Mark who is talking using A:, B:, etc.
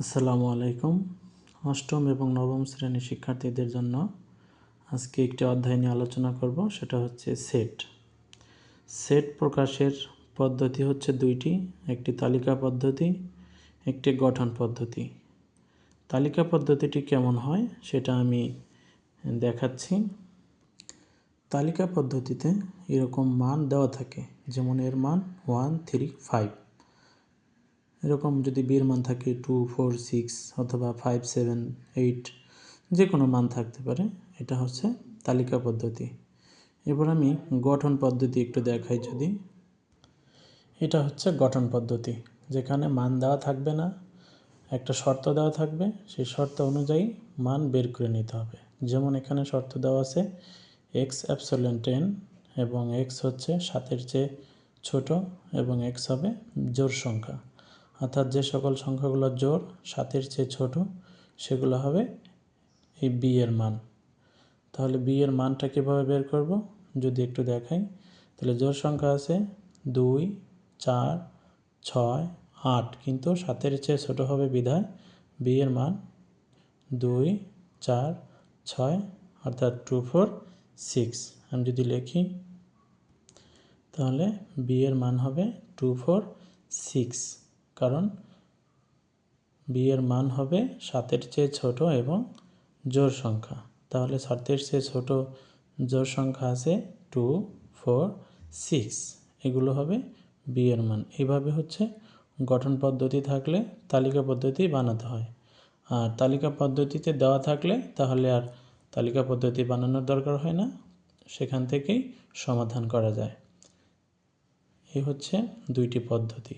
A: আসসালামু আলাইকুম। অষ্টম এবং নবম শ্রেণীর শিক্ষার্থীদের জন্য আজকে একটি অধ্যায় নিয়ে আলোচনা করব, সেটা হচ্ছে সেট। সেট প্রকাশের পদ্ধতি হচ্ছে দুইটি, একটি তালিকা পদ্ধতি, একটি গঠন পদ্ধতি। তালিকা পদ্ধতিটি কেমন হয় সেটা আমি দেখাচ্ছি। তালিকা পদ্ধতিতে এরকম মান দেওয়া থাকে, যেমন এর মান 1, 3, 5। এরকম যদি বিয়ের মান থাকে 2, 4, 6 অথবা 5, 7, 8, যে কোনো মান থাকতে পারে। এটা হচ্ছে তালিকা পদ্ধতি। এবার আমি গঠন পদ্ধতি একটু দেখাই। যদি এটা হচ্ছে গঠন পদ্ধতি, যেখানে মান দেওয়া থাকবে না, একটা শর্ত দেওয়া থাকবে, সেই শর্ত অনুযায়ী মান বের করে নিতে হবে। যেমন এখানে শর্ত দেওয়া আছে x epsilon 10 এবং x হচ্ছে 7-এর চেয়ে ছোট এবং x হবে জোড় সংখ্যা, অর্থাৎ যে সকল সংখ্যাগুলো জোড় 7-এর চেয়ে ছোট সেগুলো হবে এই b এর মান। তাহলে b এর মানটা কীভাবে বের করব যদি একটু দেখাই। তাহলে জোড় সংখ্যা আছে 2, 4, 6, 8, কিন্তু 7-এর চেয়ে ছোট হবে বিধায় b এর মান 2, 4, 6 অর্থাৎ 2, 4, 6। আমি যদি লিখি তাহলে b এর মান হবে 2, 4, 6, কারণ b এর মান হবে 7-এর চেয়ে ছোট এবং জোড় সংখ্যা। তাহলে 7-এর চেয়ে ছোট জোড় সংখ্যা আছে 2, 4, 6, এগুলো হবে b এর মান। এইভাবে হচ্ছে গঠন পদ্ধতি থাকলে তালিকা পদ্ধতি বানাতে হয়। আর তালিকা পদ্ধতিতে দেওয়া থাকলে তাহলে আর তালিকা পদ্ধতি বানানোর দরকার হয় না, সেখান থেকেই সমাধান করা যায়। এই হচ্ছে দুইটি পদ্ধতি।